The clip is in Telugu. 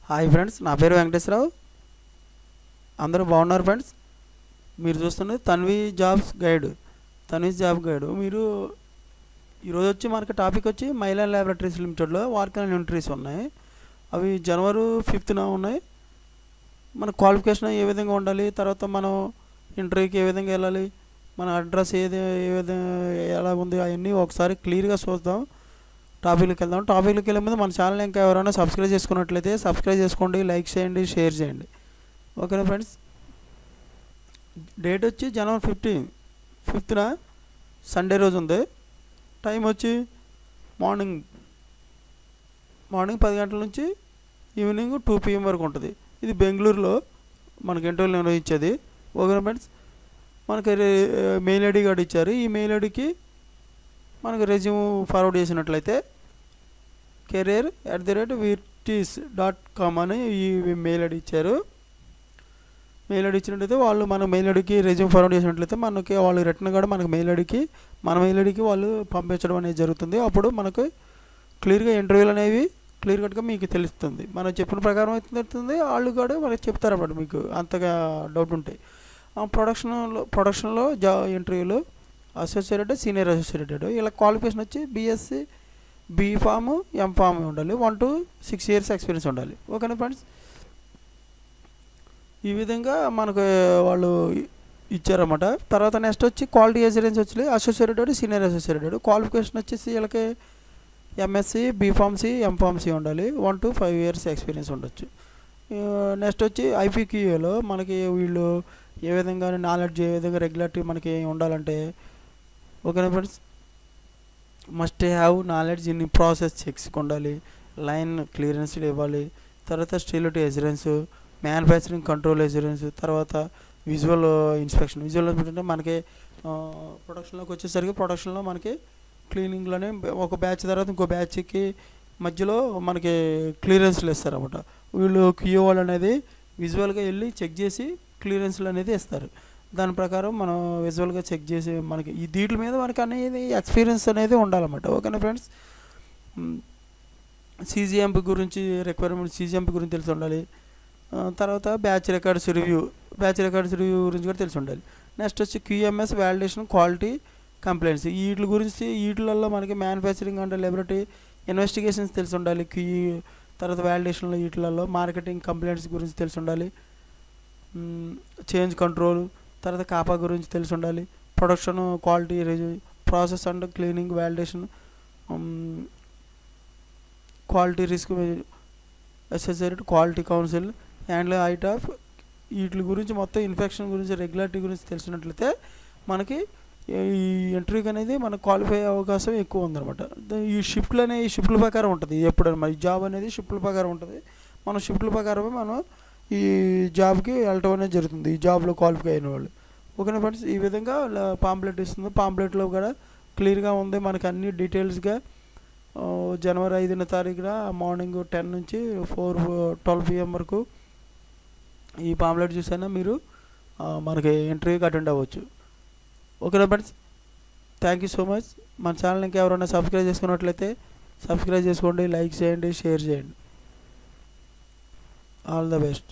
హాయ్ ఫ్రెండ్స్, నా పేరు వెంకటేశ్వరరావు. అందరూ బాగున్నారు ఫ్రెండ్స్. మీరు చూస్తున్నది Tanvi jobs guide. Tanvi's job guide. మీరు ఈరోజు వచ్చి మనకి టాపిక్ వచ్చి మైలాన్ ల్యాబొరేటరీస్ లిమిటెడ్లో వార్కన్ ఎంట్రీస్ ఉన్నాయి. అవి జనవరి 5th ఉన్నాయి. మన క్వాలిఫికేషన్ ఏ విధంగా ఉండాలి, తర్వాత మనం ఇంటర్వ్యూకి ఏ విధంగా వెళ్ళాలి, మన అడ్రస్ ఏ విధంగా ఎలా ఉంది, అవన్నీ ఒకసారి క్లియర్గా చూద్దాం. టాపిక్కి వెళ్దాం. టాపిక్కి వెళ్ళే ముందు మన ఛానల్ ఇంకా ఎవరైనా సబ్స్క్రైబ్ చేసుకున్నట్లయితే సబ్స్క్రైబ్ చేసుకోండి, లైక్ చేయండి, షేర్ చేయండి. ఓకేనా ఫ్రెండ్స్. డేట్ వచ్చి జనవరి 5th సండే రోజు ఉంది. టైం వచ్చి మార్నింగ్ 10 గంటల నుంచి ఈవినింగ్ 2 PM వరకు ఉంటుంది. ఇది బెంగళూరులో మనకి ఇంటర్వ్యూలు నిర్వహించేది. ఓకేనా ఫ్రెండ్స్. మనకి మెయిల్ ఐడి కార్డు ఇచ్చారు. ఈ మెయిల్ ఐడికి మనకు రెజ్యూమ్ ఫార్వర్డ్ చేసినట్లయితే career@virtis.com అని ఈ మెయిల్ ఐడి ఇచ్చారు. మెయిల్ ఐడి ఇచ్చినట్లయితే వాళ్ళు మన మెయిల్ ఐడికి రెజ్యూమ్ ఫార్వర్డ్ చేసినట్లయితే మనకి వాళ్ళు రిటర్న్ కూడా మనకు మెయిల్ ఐడికి మన మెయిల్ ఐడికి వాళ్ళు పంపించడం అనేది జరుగుతుంది. అప్పుడు మనకు క్లియర్గా ఇంటర్వ్యూలు అనేవి క్లియర్ కట్గా మీకు తెలుస్తుంది. మనం చెప్పిన ప్రకారం అయితే తెలుస్తుంది. వాళ్ళు కూడా మనకి చెప్తారన్నమాట మీకు అంతగా డౌట్ ఉంటాయి. ప్రొడక్షన్లో ఇంటర్వ్యూలు అసోసియేటెడ్, సీనియర్ అసోసియేటెడ్. ఇలా క్వాలిఫికేషన్ వచ్చి BSc, B.Pharm, M.Pharm ఉండాలి. 1 to 6 years ఎక్స్పీరియన్స్ ఉండాలి. ఓకేనా ఫ్రెండ్స్. ఈ విధంగా మనకు వాళ్ళు ఇచ్చారన్నమాట. తర్వాత నెక్స్ట్ వచ్చి క్వాలిటీ అష్యూరెన్స్ వచ్చి అసోసియేటెడ్, సీనియర్ అసోసియేటెడ్. క్వాలిఫికేషన్ వచ్చేసి వీళ్ళకి MSc, B.Pharmc, M.Pharmc ఉండాలి. 1 to 5 years ఎక్స్పీరియన్స్ ఉండొచ్చు. నెక్స్ట్ వచ్చి IPQAలో మనకి వీళ్ళు ఏ విధంగా నాలెడ్జ్, ఏ విధంగా రెగ్యులేటరీ మనకి ఉండాలంటే, ఓకేనా friends, must have knowledge in process checks ఉండాలి, లైన్ క్లియరెన్స్లు ఇవ్వాలి, తర్వాత stability assurance, manufacturing control assurance, తర్వాత విజువల్ ఇన్స్పెక్షన్. విజువల్ అంటే మనకి ప్రొడక్షన్లోకి వచ్చేసరికి ప్రొడక్షన్లో మనకి క్లీనింగ్లోనే ఒక బ్యాచ్ తర్వాత ఇంకో బ్యాచ్కి మధ్యలో మనకి క్లియరెన్స్లు ఇస్తారన్నమాట. వీళ్ళు QA వాళ్ళు అనేది విజువల్గా వెళ్ళి చెక్ చేసి క్లియరెన్స్లు అనేది ఇస్తారు. దాని ప్రకారం మనం విజువల్గా చెక్ చేసి మనకి ఈ దీంట్ల మీద మనకి అనేది ఎక్స్పీరియన్స్ అనేది ఉండాలన్నమాట. ఓకేనా ఫ్రెండ్స్. CGMP గురించి రిక్వైర్మెంట్, CGMP గురించి తెలిసి ఉండాలి. తర్వాత బ్యాచ్ రికార్డ్స్ రివ్యూ గురించి కూడా తెలిసి ఉండాలి. నెక్స్ట్ వచ్చి QMS వ్యాలిడేషన్, క్వాలిటీ కంప్లైంట్స్. వీటి గురించి వీటిలలో మనకి మ్యానుఫ్యాక్చరింగ్ అండ్ లెబొరేటరీ ఇన్వెస్టిగేషన్స్ తెలిసి ఉండాలి. తర్వాత వ్యాలిడేషన్లో వీటిలలో మార్కెటింగ్ కంప్లైంట్స్ గురించి తెలిసి ఉండాలి. చేంజ్ కంట్రోల్, తర్వాత కాపా గురించి తెలిసి ఉండాలి. Production quality review, process and cleaning, validation, quality risk associated, quality council, handle height of. వీటి గురించి మొత్తం ఇన్ఫెక్షన్ గురించి, రెగ్యులేటరీ గురించి తెలిసినట్లయితే మనకి ఈ ఇంటర్వ్యూకి అనేది మనకు క్వాలిఫై అయ్యే అవకాశం ఎక్కువ ఉందన్నమాట. ఈ షిఫ్ట్ల ప్రకారం ఉంటుంది. ఎప్పుడైనా ఈ జాబ్ అనేది షిఫ్ట్ల ప్రకారం ఉంటుంది. మన షిఫ్ట్ల ప్రకారమే మనం ఈ జాబ్కి వెళ్ళటం అనేది జరుగుతుంది, ఈ జాబ్లో క్వాలిఫై అయిన వాళ్ళు. ఓకేనా ఫ్రెండ్స్. ఈ విధంగా పాంప్లెట్ ఇస్తుంది. పాంప్లెట్లో కూడా క్లియర్గా ఉంది మనకి అన్ని డీటెయిల్స్గా. జనవరి 5న మార్నింగ్ 10 నుంచి 12 PM వరకు ఈ పాంప్లెట్ చూసైనా మీరు మనకి ఇంటర్వ్యూకి అటెండ్ అవ్వచ్చు. ఓకేనా friends. Thank you so much. మన ఛానల్ ఇంకా ఎవరైనా సబ్స్క్రైబ్ చేసుకున్నట్లయితే సబ్స్క్రైబ్ చేసుకోండి, లైక్ చేయండి, షేర్ చేయండి. All the best.